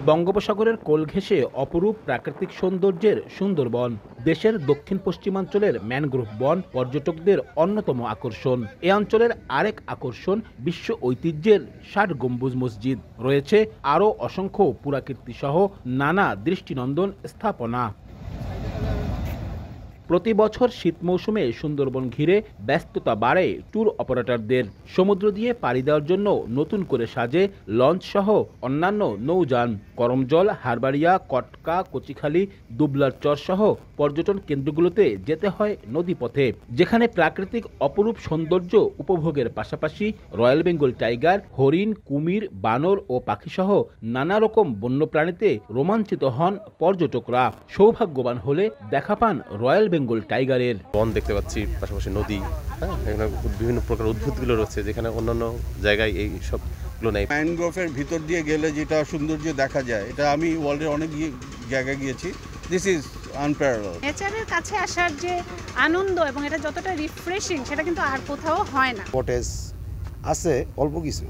বঙ্গোপসাগরের কোল ঘেঁষে অপরূপ প্রাকৃতিক সৌন্দর্যের সুন্দরবন দেশের দক্ষিণ পশ্চিমাঞ্চলের ম্যানগ্রোভ বন পর্যটকদের অন্যতম আকর্ষণ। এ অঞ্চলের আরেক আকর্ষণ বিশ্ব ঐতিহ্যের ৬০ গম্বুজ মসজিদ। রয়েছে আরও অসংখ্য পুরাকীর্তিসহ নানা দৃষ্টিনন্দন স্থাপনা। প্রতি বছর শীত মৌসুমে সুন্দরবন ঘিরে ব্যস্ততা বাড়ে ট্যুর অপারেটরদের। সমুদ্র দিয়ে পাড়ি দেওয়ার জন্য নতুন করে সাজে লঞ্চ সহ অন্যান্য নৌযান। করমজল, হারবাড়িয়া, কটকা, কচিখালী, দুবলার চর সহ পর্যটন কেন্দ্রগুলোতে যেতে হয় নদীপথে, যেখানে প্রাকৃতিক অপরূপ সৌন্দর্য উপভোগের পাশাপাশি রয়্যাল বেঙ্গল টাইগার, হরিণ, কুমির, বানর ও পাখিসহ নানা রকম বন্যপ্রাণীতে রোমাঞ্চিত হন পর্যটকরা। সৌভাগ্যবান হলে দেখা পান রয়্যাল বেঙ্গল টাইগারের। বন দেখতে পাচ্ছি, পাশাপাশি নদী, এখানে বিভিন্ন প্রকার উদ্ভিদগুলো রয়েছে, যেখানে অন্যান্য জায়গায় এই সবগুলো নেই। ম্যানগ্রোভের ভিতর দিয়ে গেলে যেটা সৌন্দর্য দেখা যায়, এটা আমি ওয়ার্ল্ডের অনেক জায়গায় গিয়েছি। This is unparalleled. নেচারের কাছে আসার যে আনন্দ এবং এটা যতটা রিফ্রেশিং সেটা কিন্তু আর কোথাও হয় না। কটেজ আছে অল্প কিছু,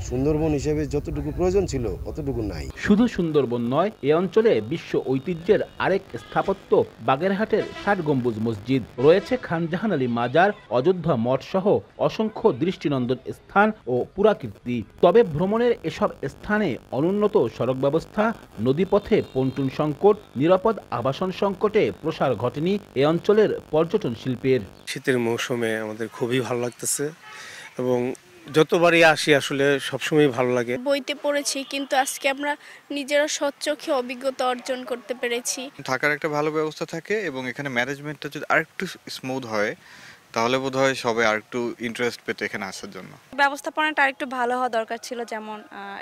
সুন্দরবন হিসেবে যতটুকু প্রয়োজন ছিল অতটুকু নাই। শুধু সুন্দরবন নয়, এ অঞ্চলে বিশ্ব ঐতিহ্যের আরেক স্থাপত্য বাগেরহাটের ৬০ গম্বুজ মসজিদ। রয়েছে খান জাহান আলী মাজার, অযোধ্যা মঠ সহ অসংখ্য দৃষ্টিনন্দন স্থান ও পুরাকীর্তি। তবে ভ্রমণের এসব স্থানে অনুন্নত সড়ক ব্যবস্থা, নদীপথে পন্টুন সংকট, নিরাপদ আবাসন সংকটে প্রসার ঘটেনি এ অঞ্চলের পর্যটন শিল্পের। শীতের মৌসুমে আমাদের খুবই ভালো লাগতেছে এবং যতবারই আসি আসলে সবসময় ভালো লাগে। বইতে পড়েছি, কিন্তু আজকে আমরা নিজেরা স্বচক্ষে অভিজ্ঞতা অর্জন করতে পেরেছি। থাকার একটা ভালো ব্যবস্থা থাকে এবং এখানে ম্যানেজমেন্টটা যদি আরেকটু স্মুথ হয় তাহলে বোধহয় সবাই আরেকটু ইন্টারেস্ট পেতে এখানে আসার জন্য। ব্যবস্থাপনাটা আরেকটু ভালো হওয়া দরকার ছিল, যেমন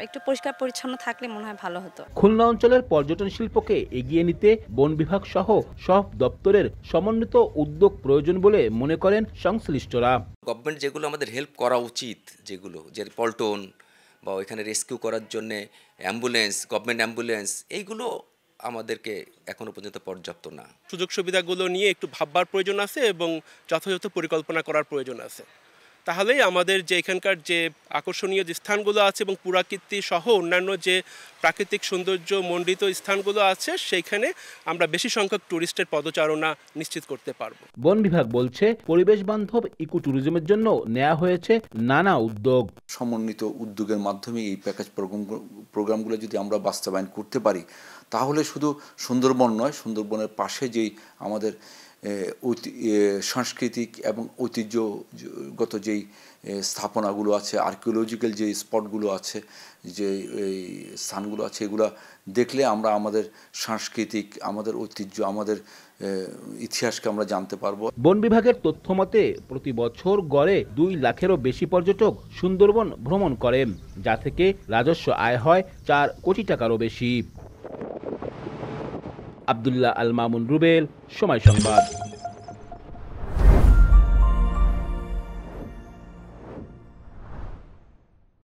একটু পরিষ্কার পরিচ্ছন্ন থাকলে মনে হয় ভালো হতো। খুলনা অঞ্চলের পর্যটন শিল্পকে এগিয়ে নিতে বন বিভাগ সহ সব দপ্তরের সমন্বিত উদ্যোগ প্রয়োজন বলে মনে করেন সংশ্লিষ্টরা। গভর্নমেন্ট যেগুলো আমাদের হেল্প করা উচিত, যেগুলো যে পল্টন বা ওইখানে রেস্কিউ করার জন্য অ্যাম্বুলেন্স, গভর্নমেন্ট অ্যাম্বুলেন্স, এইগুলো আমাদেরকে এখনো পর্যন্ত পর্যাপ্ত না। সুযোগ সুবিধাগুলো নিয়ে একটু ভাববার প্রয়োজন আছে এবং যথাযথ পরিকল্পনা করার প্রয়োজন আছে। তাহলেই আমাদের যে এখানকার যে আকর্ষণীয় যে স্থানগুলো আছে এবং পুরাকীর্তি সহ অন্যান্য যে প্রাকৃতিক সৌন্দর্য মণ্ডিত স্থানগুলো আছে, সেইখানে আমরা বেশি সংখ্যক ট্যুরিস্টের পদচারণা নিশ্চিত করতে পারবো। বন বিভাগ বলছে, পরিবেশ বান্ধব ইকো ট্যুরিজমের জন্য নেওয়া হয়েছে নানা উদ্যোগ। সমন্বিত উদ্যোগের মাধ্যমে এই প্যাকেজ প্রোগ্রামগুলো যদি আমরা বাস্তবায়ন করতে পারি, তাহলে শুধু সুন্দরবন নয়, সুন্দরবনের পাশে যেই আমাদের সাংস্কৃতিক এবং ঐতিহ্যগত যেই স্থাপনাগুলো আছে, আর্কিওলজিক্যাল যে স্পটগুলো আছে, যে এই স্থানগুলো আছে, এগুলো দেখলে আমরা আমাদের সাংস্কৃতিক, আমাদের ঐতিহ্য, আমাদের ইতিহাসকে আমরা জানতে পারবো। বন বিভাগের তথ্য মতে প্রতি বছর গড়ে ২ লাখেরও বেশি পর্যটক সুন্দরবন ভ্রমণ করেন, যা থেকে রাজস্ব আয় হয় ৪ কোটি টাকারও বেশি। আব্দুল্লাহ আল মামুন রুবেল, সময় সংবাদ।